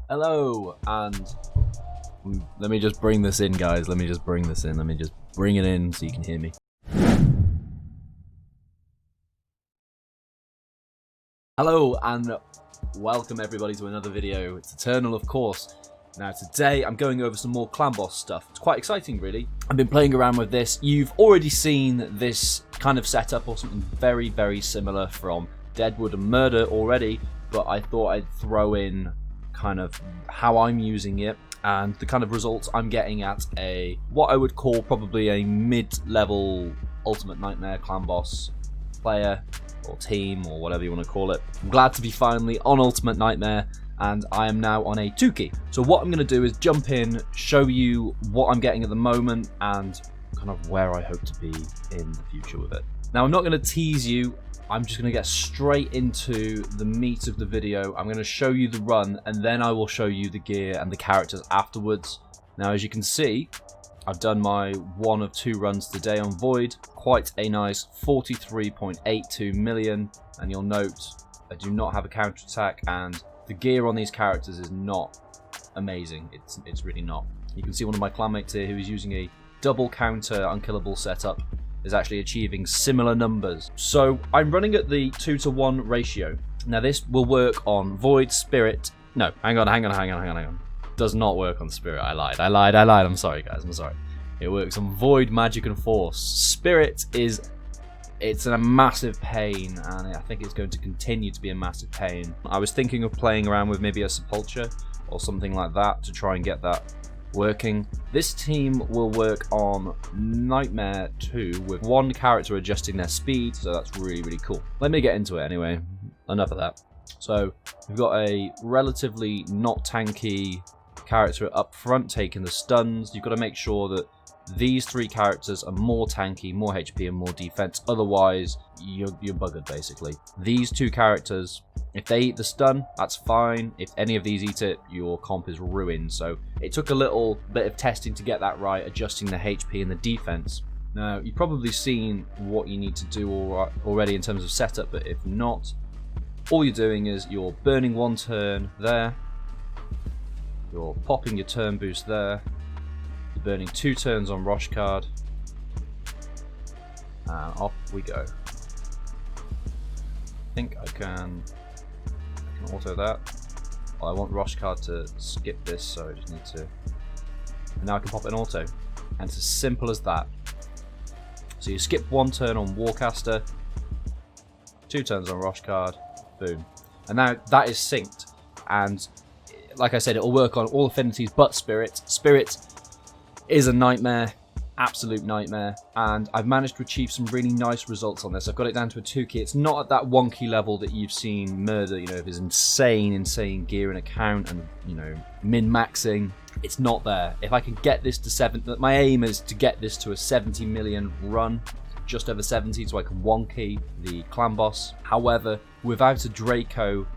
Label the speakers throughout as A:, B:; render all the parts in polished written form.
A: Hello, and let me just bring this in, guys. Let me just bring this in. Let me just bring it in so you can hear me. Hello, and welcome everybody to another video. It's Eternal, of course. Now today I'm going over some more clan boss stuff. It's quite exciting, really. I've been playing around with this. You've already seen this kind of setup or something very, very similar from Deadwood and Murder already, but I thought I'd throw in kind of how I'm using it and the kind of results I'm getting at what I would call probably a mid-level Ultimate Nightmare clan boss player or team or whatever you want to call it. I'm glad to be finally on Ultimate Nightmare, and I am now on a 2 key. So what I'm going to do is jump in, show you what I'm getting at the moment and kind of where I hope to be in the future with it. Now I'm not going to tease you, I'm just going to get straight into the meat of the video. I'm going to show you the run and then I will show you the gear and the characters afterwards. Now as you can see, I've done my one of 2 runs today on Void, quite a nice 43.82 million, and you'll note I do not have a counterattack and the gear on these characters is not amazing. It's really not. You can see one of my clanmates here who is using a double counter Unkillable setup is actually achieving similar numbers. So I'm running at the 2-to-1 ratio. Now this will work on Void, Spirit. No, hang on. Does not work on Spirit. I lied. I'm sorry, guys. I'm sorry. It works on Void, Magic, and Force. Spirit it's a massive pain, and I think it's going to continue to be a massive pain. I was thinking of playing around with maybe a Sepulture or something like that to try and get that working. This team will work on Nightmare 2 with 1 character adjusting their speed, so that's really, really cool. Let me get into it anyway. Enough of that. So we've got a relatively not tanky character up front taking the stuns. You've got to make sure that these 3 characters are more tanky, more HP and more defense, otherwise you're buggered basically. These 2 characters, if they eat the stun, that's fine. If any of these eat it, your comp is ruined. So it took a little bit of testing to get that right, adjusting the HP and the defense. Now you've probably seen what you need to do already in terms of setup, but if not, all you're doing is you're burning 1 turn there, you're popping your turn boost there, burning 2 turns on Rosh card, and off we go. I think I can auto that. Well, I want Rosh card to skip this, so I just need to. And now I can pop an auto, and it's as simple as that. So you skip 1 turn on Warcaster, 2 turns on Rosh card, boom, and now that is synced. And like I said, it will work on all affinities but Spirit. Spirit is a nightmare, absolute nightmare, and I've managed to achieve some really nice results on this. I've got it down to a 2 key. It's not at that 1 key level that you've seen Murder, you know, of his insane gear and account and, you know, min-maxing. It's not there. If I can get this to 7, my aim is to get this to a 70 million run, just over 70, so I can 1 key the clan boss. However, without a Draco,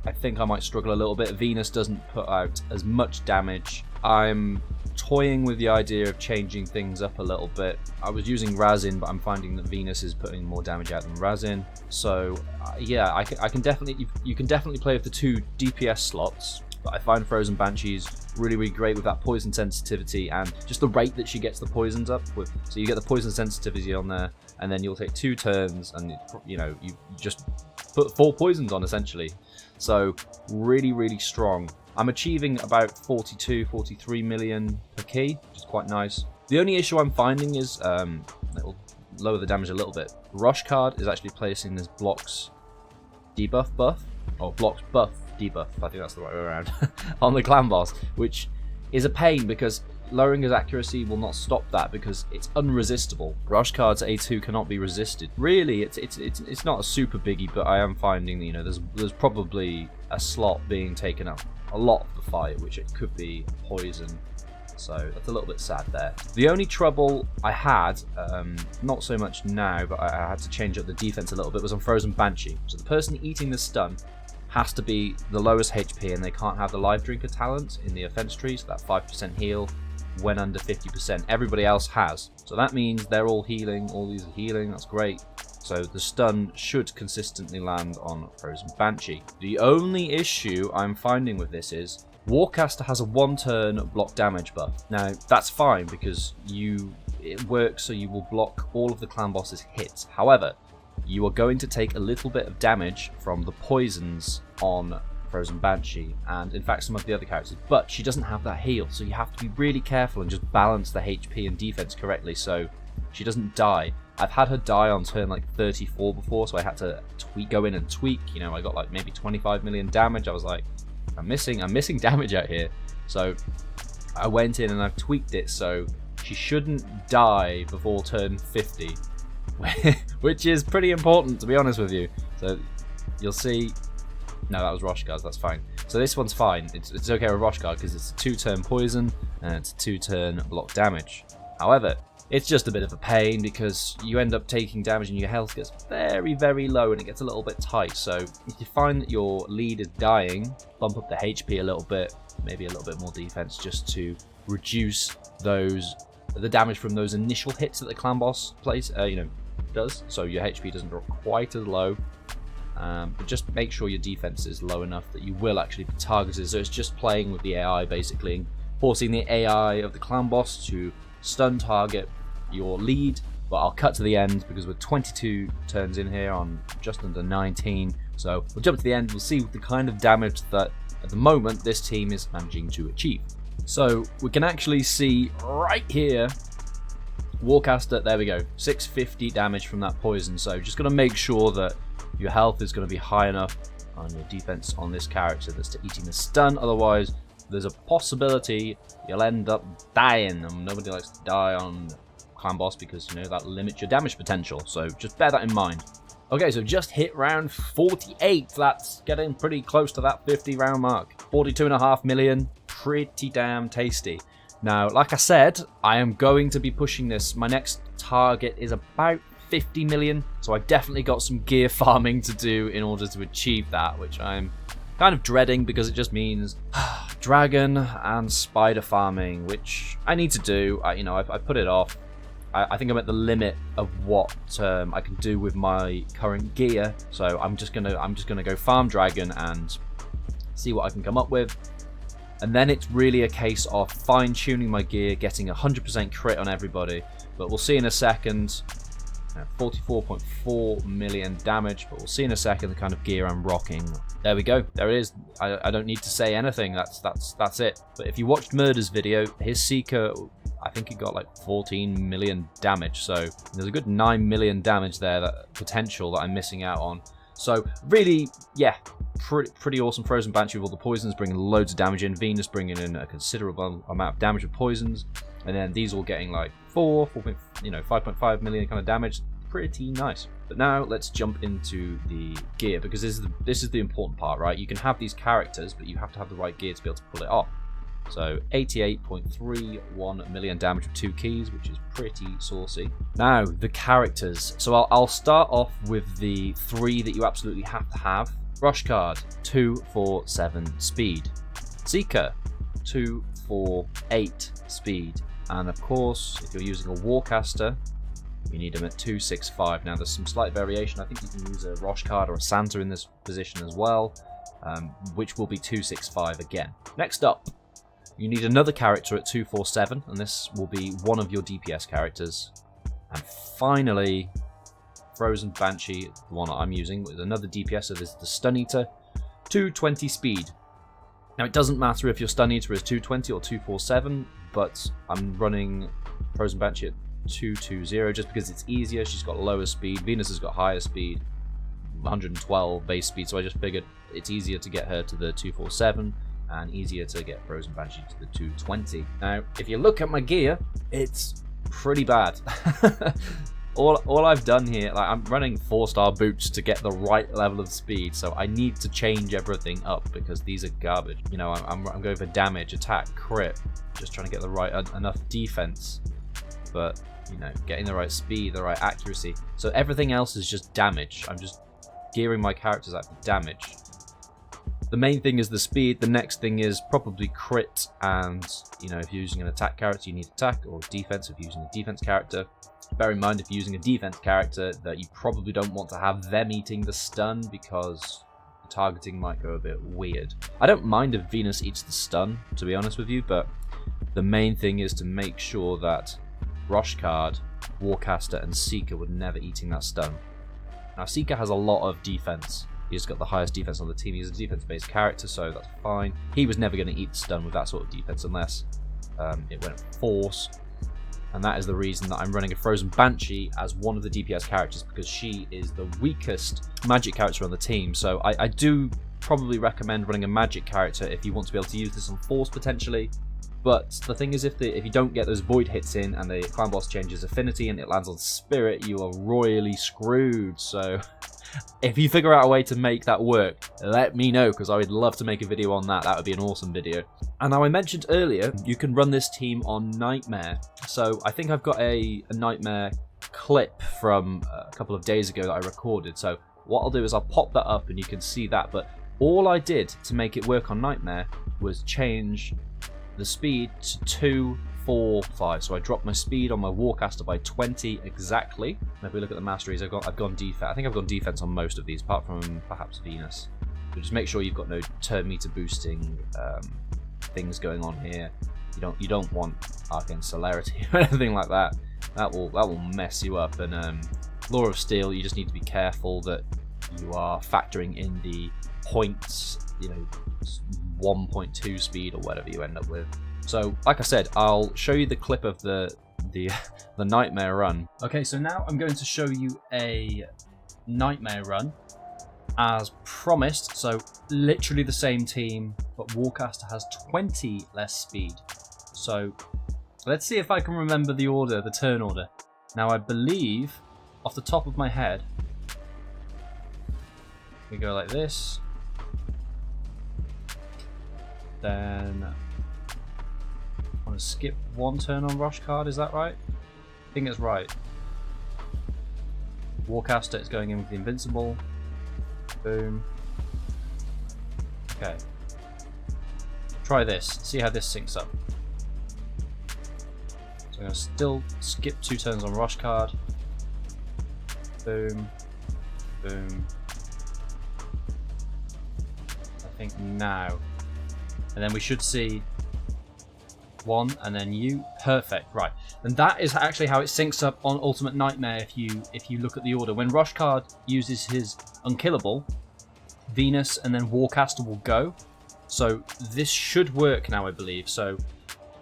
A: I think I might struggle a little bit. Venus doesn't put out as much damage. I'm toying with the idea of changing things up a little bit. I was using Razin, but I'm finding that Venus is putting more damage out than Razin. So yeah, I can definitely, you can definitely play with the 2 DPS slots. But I find Frozen Banshee's really, really great with that poison sensitivity and just the rate that she gets the poisons up with. So you get the poison sensitivity on there, and then you'll take 2 turns, and you know you just put 4 poisons on essentially. So really, really strong. I'm achieving about 42, 43 million per key, which is quite nice. The only issue I'm finding is it'll lower the damage a little bit. Rush card is actually placing this blocks debuff buff, or blocks buff debuff, I think that's the right way around, on the clan boss, which is a pain because lowering his accuracy will not stop that because it's unresistible. Rush cards A2 cannot be resisted. Really, it's not a super biggie, but I am finding that, you know, there's probably a slot being taken up a lot of the fight, which it could be poison, so that's a little bit sad there. The only trouble I had, not so much now, but I had to change up the defense a little bit, was on Frozen Banshee. So the person eating the stun has to be the lowest HP, and they can't have the Life Drinker talent in the offense tree, so that 5% heal when under 50%. Everybody else has, so that means they're all healing, all these are healing, that's great. So the stun should consistently land on Frozen Banshee. The only issue I'm finding with this is Warcaster has a 1-turn block damage buff. Now, that's fine because it works so you will block all of the clan boss's hits. However, you are going to take a little bit of damage from the poisons on Frozen Banshee, and in fact some of the other characters, but she doesn't have that heal, so you have to be really careful and just balance the HP and defense correctly so she doesn't die. I've had her die on turn like 34 before, so I had to go in and tweak. You know, I got like maybe 25 million damage. I was like, I'm missing damage out here. So I went in and I've tweaked it so she shouldn't die before turn 50, which is pretty important, to be honest with you. So you'll see. No, that was Roshguard, that's fine. So this one's fine. It's okay with Roshguard because it's a 2-turn poison and it's a 2-turn block damage. However, it's just a bit of a pain because you end up taking damage and your health gets very, very low and it gets a little bit tight. So if you find that your lead is dying, bump up the HP a little bit, maybe a little bit more defense just to reduce the damage from those initial hits that the clan boss does. So your HP doesn't drop quite as low. But just make sure your defense is low enough that you will actually be targeted. So it's just playing with the AI basically, and forcing the AI of the clan boss to stun target your lead. But I'll cut to the end because we're 22 turns in here on just under 19. So we'll jump to the end. We'll see the kind of damage that at the moment this team is managing to achieve. So we can actually see right here, Warcaster, there we go, 650 damage from that poison. So just going to make sure that your health is going to be high enough on your defense on this character that's eating the stun. Otherwise, there's a possibility you'll end up dying. And nobody likes to die on clan boss because, you know, that limits your damage potential. So just bear that in mind. Okay, so just hit round 48. That's getting pretty close to that 50 round mark. 42.5 million. Pretty damn tasty. Now, like I said, I am going to be pushing this. My next target is about 50 million, so I've definitely got some gear farming to do in order to achieve that, which I'm kind of dreading because it just means dragon and spider farming, which I need to do. I put it off. I think I'm at the limit of what I can do with my current gear, so I'm just gonna go farm dragon and see what I can come up with. And then it's really a case of fine-tuning my gear, getting 100% crit on everybody. But we'll see in a second. 44.4 million damage, but we'll see in a second the kind of gear I'm rocking. There we go. There it is. I don't need to say anything. That's it. But if you watched Murder's video, his Seeker, I think it got like 14 million damage. So there's a good 9 million damage there, that potential that I'm missing out on. So really, yeah, pretty awesome Frozen Banshee with all the poisons, bringing loads of damage in. Venus bringing in a considerable amount of damage with poisons. And then these all getting like 5.5 million kind of damage. Pretty nice. But now let's jump into the gear, because this is the important part, right? You can have these characters, but you have to have the right gear to be able to pull it off. So 88.31 million damage with 2 keys, which is pretty saucy. Now, the characters. So I'll start off with the 3 that you absolutely have to have. Roshguard, 247 speed. Seeker, 248 speed. And of course, if you're using a Warcaster, you need them at 265. Now, there's some slight variation. I think you can use a Roshguard or a Santa in this position as well, which will be 265 again. Next up, you need another character at 247, and this will be one of your DPS characters. And finally, Frozen Banshee, the one that I'm using, with another DPS, so this is the Stun Eater, 220 speed. Now, it doesn't matter if your Stun Eater is 220 or 247, but I'm running Frozen Banshee at 220 just because it's easier. She's got lower speed. Venus has got higher speed, 112 base speed, so I just figured it's easier to get her to the 247 and easier to get Frozen Banshee to the 220. Now, if you look at my gear, it's pretty bad. All I've done here, like, I'm running 4-star boots to get the right level of speed, so I need to change everything up because these are garbage. You know, I'm going for damage, attack, crit, just trying to get the right enough defense, but you know, getting the right speed, the right accuracy. So everything else is just damage. I'm just gearing my characters out for damage. The main thing is the speed. The next thing is probably crit, and you know, if you're using an attack character, you need attack, or defense if you're using a defense character. Bear in mind, if you're using a defense character, that you probably don't want to have them eating the stun, because targeting might go a bit weird. I don't mind if Venus eats the stun, to be honest with you, but the main thing is to make sure that Roshcard, Warcaster, and Seeker would never eating that stun. Now, Seeker has a lot of defense. He's got the highest defense on the team. He's a defense-based character, so that's fine. He was never going to eat the stun with that sort of defense unless it went Force. And that is the reason that I'm running a Frozen Banshee as one of the DPS characters, because she is the weakest magic character on the team. So I do probably recommend running a magic character if you want to be able to use this on Force potentially. But the thing is, if you don't get those void hits in and the clan boss changes affinity and it lands on Spirit, you are royally screwed. So if you figure out a way to make that work, let me know, because I would love to make a video on that. That would be an awesome video. And now, I mentioned earlier, you can run this team on Nightmare. So I think I've got a Nightmare clip from a couple of days ago that I recorded. So what I'll do is I'll pop that up and you can see that. But all I did to make it work on Nightmare was change the speed to 2, 4, 5. So I dropped my speed on my Warcaster by 20 exactly. And if we look at the Masteries, I've gone defense. I think I've gone defense on most of these, apart from perhaps Venus. So just make sure you've got no turn meter boosting things going on here. You don't want Arcane Celerity or anything like that. That will mess you up. And Law of Steel, you just need to be careful that you are factoring in the points, 1.2 speed or whatever you end up with. So, like I said, I'll show you the clip of the Nightmare run. Okay, so now I'm going to show you a Nightmare run as promised. So, literally the same team, but Warcaster has 20 less speed. So, let's see if I can remember the order, the turn order. Now, I believe, off the top of my head, we go like this. Then I want to skip one turn on Roshcard, is that right? I think it's right. Warcaster is going in with the Invincible. Boom. Okay. Try this, see how this syncs up. So I'm going to still skip 2 turns on Roshcard. Boom. Boom. I think now. And then we should see 1 and then you. Perfect, right. And that is actually how it syncs up on Ultimate Nightmare if you look at the order. When Roshcard uses his Unkillable, Venus and then Warcaster will go. So this should work now, I believe. So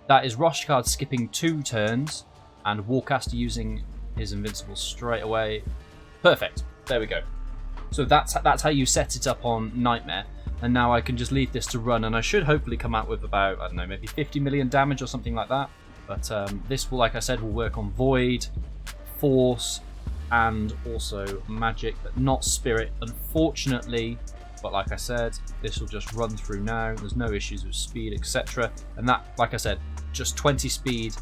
A: that is Roshcard skipping 2 turns and Warcaster using his Invincible straight away. Perfect, there we go. So that's how you set it up on Nightmare. And now I can just leave this to run, and I should hopefully come out with about, I don't know, maybe 50 million damage or something like that. But this will, like I said, will work on Void, Force, and also Magic, but not Spirit, unfortunately. But like I said, this will just run through now. There's no issues with speed, etc. And that, like I said, just 20 speed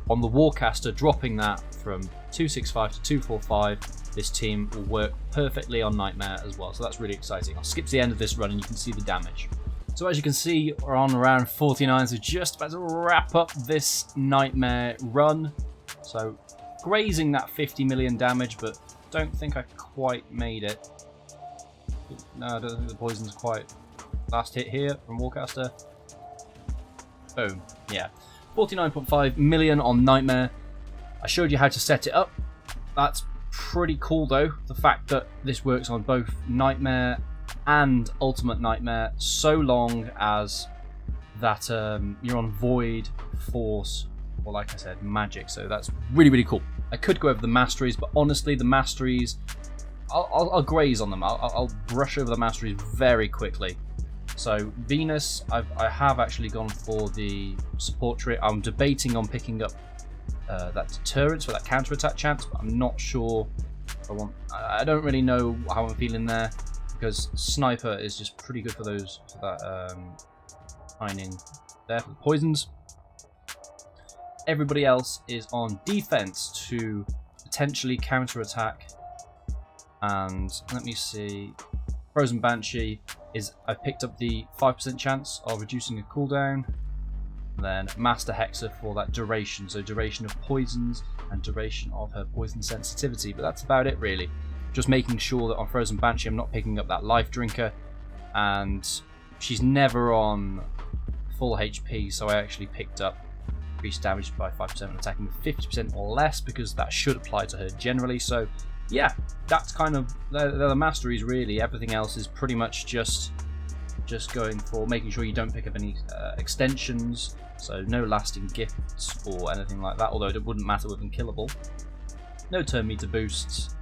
A: on the Warcaster, dropping that from 265 to 245. This team will work perfectly on Nightmare as well, so that's really exciting. I'll skip to the end of this run and you can see the damage. So as you can see, we're on around 49, so just about to wrap up this Nightmare run. So grazing that 50 million damage, but don't think I quite made it. No, I don't think the poison's quite. Last hit here from Warcaster. Boom, yeah. 49.5 million on Nightmare. I showed you how to set it up. That's pretty cool though, the fact that this works on both Nightmare and Ultimate Nightmare, so long as that you're on Void, Force, or like I said, Magic. So that's really, really cool. I could go over the Masteries, but honestly, the Masteries, I'll graze on them. I'll brush over the Masteries very quickly. So Venus, I have actually gone for the support trait. I'm debating on picking up that deterrence for that counter-attack chance, but I'm not sure if I want. I don't really know how I'm feeling there, because Sniper is just pretty good for those, for that mining there for the poisons. Everybody else is on defense to potentially counter-attack. And let me see, Frozen Banshee is, I picked up the 5% chance of reducing a cooldown. Then Master Hexer for that duration, so duration of poisons and duration of her poison sensitivity. But that's about it really. Just making sure that on Frozen Banshee I'm not picking up that life drinker, and she's never on full HP, so I actually picked up increased damage by 5% and attacking with 50% or less, because that should apply to her generally. So yeah, that's kind of the masteries really. Everything else is pretty much just going for making sure you don't pick up any extensions, so no lasting gifts or anything like that, although it wouldn't matter with Unkillable. No turn meter boosts,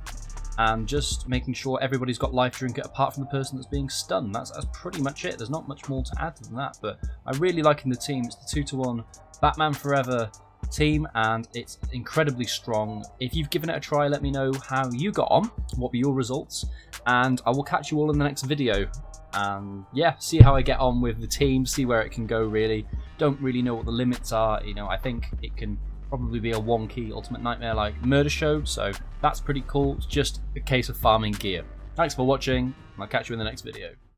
A: and just making sure everybody's got life drink apart from the person that's being stunned. That's pretty much it. There's not much more to add than that, but I'm really liking the team. It's the 2-to-1 Batman Forever team, and it's incredibly strong. If you've given it a try, let me know how you got on, what were your results, and I will catch you all in the next video. And yeah, see how I get on with the team, see where it can go really. Don't really know what the limits are, you know. I think it can probably be a wonky Ultimate Nightmare like Murder Show, so that's pretty cool. It's just a case of farming gear. Thanks for watching, and I'll catch you in the next video.